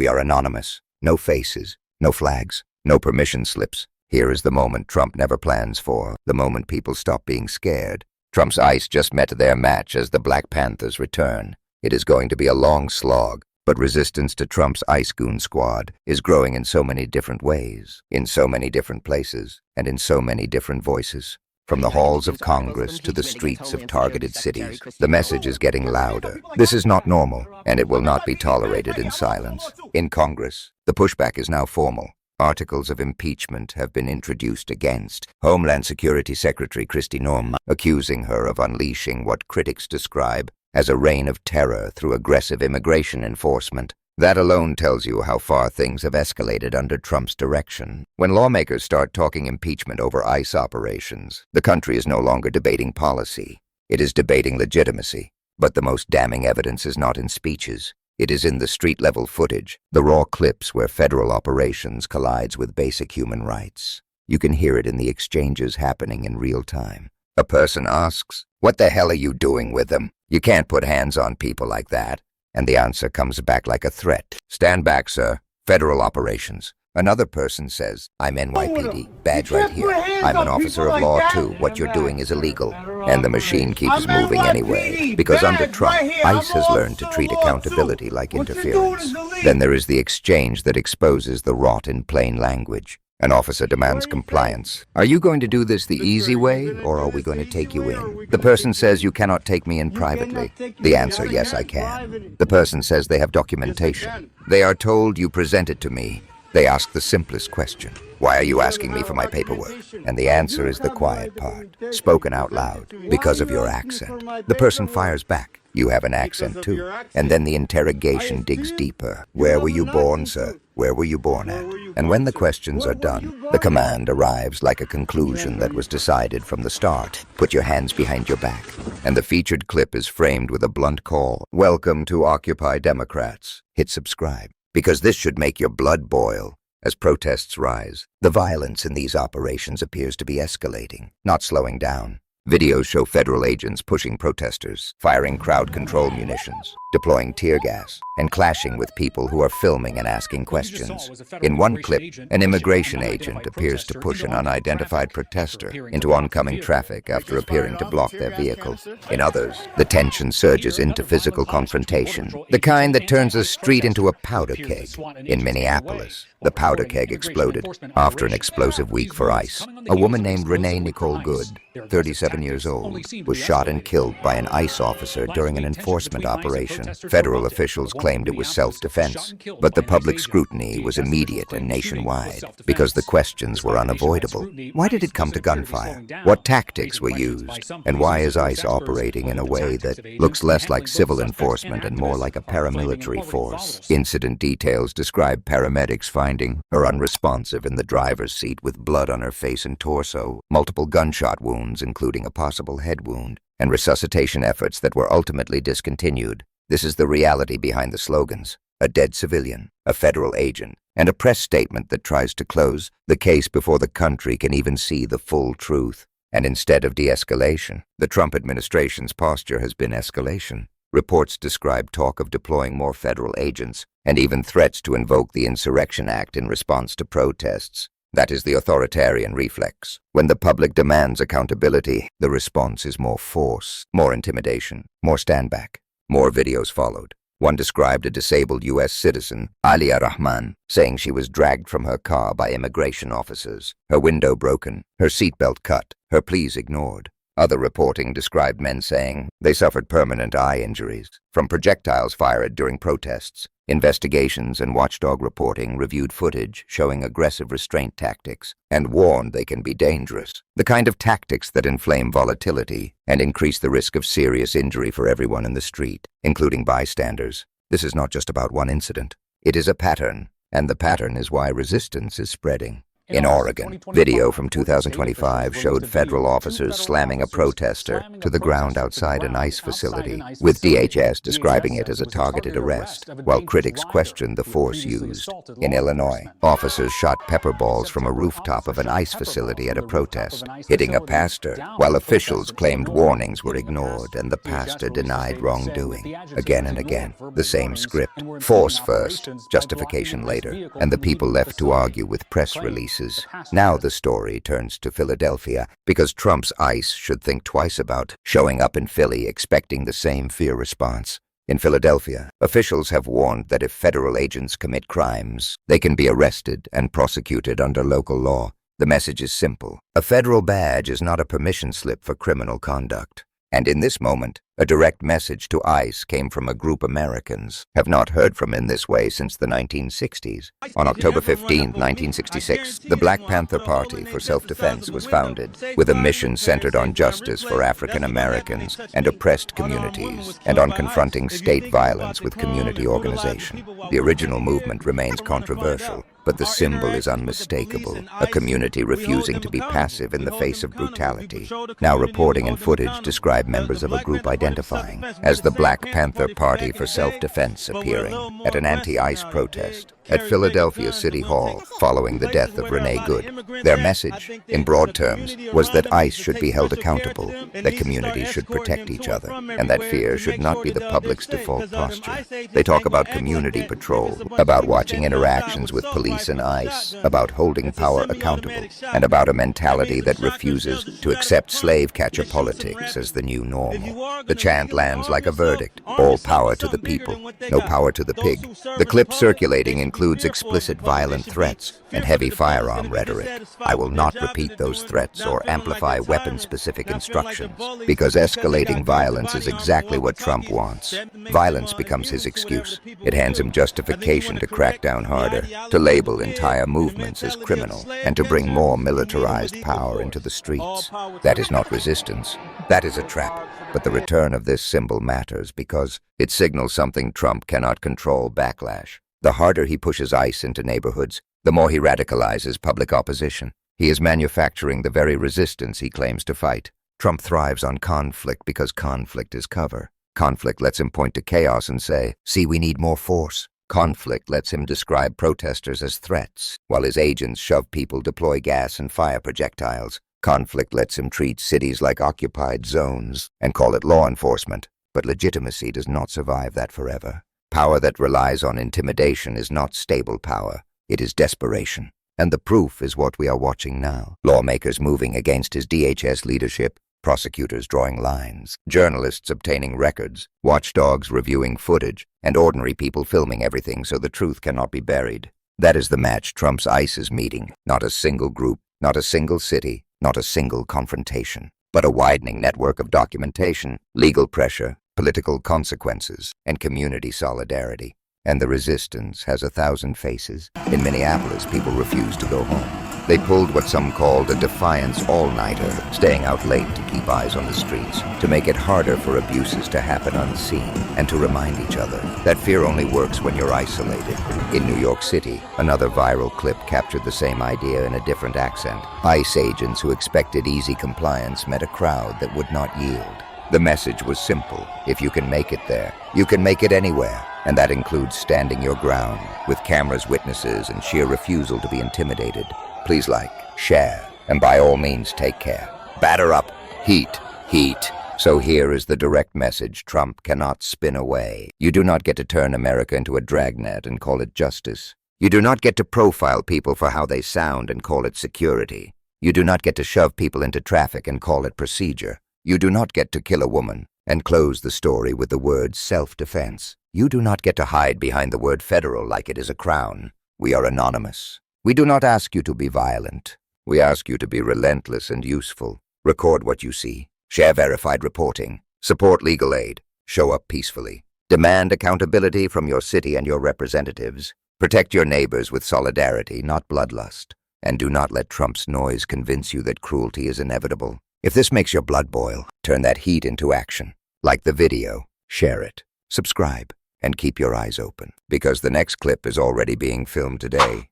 We are anonymous. No faces, no flags, no permission slips. Here is the moment Trump never plans for, the moment people stop being scared. Trump's ICE just met their match as the Black Panthers return. It is going to be a long slog, but resistance to Trump's ICE goon squad is growing in so many different ways, in so many different places, and in so many different voices. From the halls of Congress to the streets of targeted cities, the message is getting louder. This is not normal, and it will not be tolerated in silence. In Congress, the pushback is now formal. Articles of impeachment have been introduced against Homeland Security Secretary Kristi Noem, accusing her of unleashing what critics describe as a reign of terror through aggressive immigration enforcement. That alone tells you how far things have escalated under Trump's direction. When lawmakers start talking impeachment over ICE operations, the country is no longer debating policy. It is debating legitimacy. But the most damning evidence is not in speeches. It is in the street-level footage, the raw clips where federal operations collides with basic human rights. You can hear it in the exchanges happening in real time. A person asks, "What the hell are you doing with them? You can't put hands on people like that." And the answer comes back like a threat. "Stand back, sir. Federal operations." Another person says, "I'm NYPD, badge right here. I'm an officer of law too. What you're doing is illegal." And the machine keeps moving anyway, because under Trump, ICE has learned to treat accountability like interference. Then there is the exchange that exposes the rot in plain language. An officer demands compliance. "Are you going to do this the easy way, or are we going to take you in?" The person says, "You cannot take me in privately." The answer, "Yes, I can." The person says they have documentation. They are told, "You present it to me." They ask the simplest question, "Why are you asking me for my paperwork?" And the answer is the quiet part, spoken out loud, "Because of your accent." The person fires back, "You have an accent too." And then the interrogation digs deeper. "Where were you born, sir? Where were you born at?" And when the questions are done, the command arrives like a conclusion that was decided from the start. "Put your hands behind your back." And the featured clip is framed with a blunt call, "Welcome to Occupy Democrats. Hit subscribe." Because this should make your blood boil. As protests rise, the violence in these operations appears to be escalating, not slowing down. Videos show federal agents pushing protesters, firing crowd control munitions, deploying tear gas, and clashing with people who are filming and asking questions. In one clip, an immigration agent appears to push an unidentified protester into oncoming traffic after appearing to block their vehicle. In others, the tension surges into physical confrontation, the kind that turns a street into a powder keg. In Minneapolis, the powder keg exploded after an explosive week for ICE. A woman named Renee Nicole Good, 37 years old, was shot and killed by an ICE officer during an enforcement operation. Federal officials claimed it was self-defense, but the public scrutiny was immediate and nationwide because the questions were unavoidable. Why did it come to gunfire? What tactics were used? And why is ICE operating in a way that looks less like civil enforcement and more like a paramilitary force? Incident details describe paramedics finding her unresponsive in the driver's seat with blood on her face and torso, multiple gunshot wounds including a possible head wound, and resuscitation efforts that were ultimately discontinued. This is the reality behind the slogans: a dead civilian, a federal agent, and a press statement that tries to close the case before the country can even see the full truth. And instead of de-escalation, the Trump administration's posture has been escalation. Reports describe talk of deploying more federal agents, and even threats to invoke the Insurrection Act in response to protests. That is the authoritarian reflex. When the public demands accountability, the response is more force, more intimidation, more standback. More videos followed. One described a disabled U.S. citizen, Alia Rahman, saying she was dragged from her car by immigration officers, her window broken, her seatbelt cut, her pleas ignored. Other reporting described men saying they suffered permanent eye injuries from projectiles fired during protests. Investigations and watchdog reporting reviewed footage showing aggressive restraint tactics and warned they can be dangerous, the kind of tactics that inflame volatility and increase the risk of serious injury for everyone in the street, including bystanders. This is not just about one incident. It is a pattern, and the pattern is why resistance is spreading. In Oregon, video from 2025 showed federal officers slamming a protester to the ground outside an ICE facility, with DHS describing it as a targeted arrest, while critics questioned the force used. In Illinois, officers shot pepper balls from a rooftop of an ICE facility at a protest, hitting a pastor, while officials claimed warnings were ignored and the pastor denied wrongdoing. Again and again, the same script: force first, justification later, and the people left to argue with press releases. Now the story turns to Philadelphia because Trump's ICE should think twice about showing up in Philly expecting the same fear response. In Philadelphia, officials have warned that if federal agents commit crimes, they can be arrested and prosecuted under local law. The message is simple: a federal badge is not a permission slip for criminal conduct. And in this moment, a direct message to ICE came from a group Americans have not heard from in this way since the 1960s. On October 15, 1966, the Black Panther Party for Self-Defense was founded, with a mission centered on justice for African Americans and oppressed communities, and on confronting state violence with community organization. The original movement remains controversial, but the symbol is unmistakable: a community refusing to be passive in the face of brutality. Now reporting and footage describe members of a group identifying as the Black Panther Party for Self-Defense appearing at an anti-ICE protest at Philadelphia City Hall following the death of Renee Good. Their message, in broad terms, was that ICE should be held accountable, that communities should protect each other, and that fear should not be the public's default posture. They talk about community patrol, about watching interactions with police and ICE, about holding power accountable, and about a mentality that refuses to accept slave catcher politics as the new normal. The chant lands like a verdict: all power to the people, no power to the pig. The clip circulating includes explicit violent threats and heavy firearm rhetoric. I will not repeat those threats or amplify weapon-specific instructions, because escalating violence is exactly what Trump wants. Violence becomes his excuse. It hands him justification to crack down harder, to label entire movements as criminal, and to bring more militarized power into the streets. That is not resistance. That is a trap. But the return of this symbol matters because it signals something Trump cannot control: backlash. The harder he pushes ICE into neighborhoods, the more he radicalizes public opposition. He is manufacturing the very resistance he claims to fight. Trump thrives on conflict because conflict is cover. Conflict lets him point to chaos and say, "See, we need more force." Conflict lets him describe protesters as threats, while his agents shove people, deploy gas and fire projectiles. Conflict lets him treat cities like occupied zones and call it law enforcement. But legitimacy does not survive that forever. Power that relies on intimidation is not stable power. It is desperation. And the proof is what we are watching now. Lawmakers moving against his DHS leadership, prosecutors drawing lines, journalists obtaining records, watchdogs reviewing footage, and ordinary people filming everything so the truth cannot be buried. That is the match Trump's ICE is meeting. Not a single group, not a single city, not a single confrontation, but a widening network of documentation, legal pressure, political consequences, and community solidarity. And the resistance has 1,000 faces. In Minneapolis, people refused to go home. They pulled what some called a defiance all-nighter, staying out late to keep eyes on the streets, to make it harder for abuses to happen unseen, and to remind each other that fear only works when you're isolated. In New York City, another viral clip captured the same idea in a different accent. ICE agents who expected easy compliance met a crowd that would not yield. The message was simple: if you can make it there, you can make it anywhere. And that includes standing your ground, with cameras, witnesses, and sheer refusal to be intimidated. Please like, share, and by all means take care. Batter up. Heat. Heat. So here is the direct message Trump cannot spin away. You do not get to turn America into a dragnet and call it justice. You do not get to profile people for how they sound and call it security. You do not get to shove people into traffic and call it procedure. You do not get to kill a woman and close the story with the word self-defense. You do not get to hide behind the word federal like it is a crown. We are anonymous. We do not ask you to be violent. We ask you to be relentless and useful. Record what you see. Share verified reporting. Support legal aid. Show up peacefully. Demand accountability from your city and your representatives. Protect your neighbors with solidarity, not bloodlust. And do not let Trump's noise convince you that cruelty is inevitable. If this makes your blood boil, turn that heat into action. Like the video, share it, subscribe, and keep your eyes open, because the next clip is already being filmed today.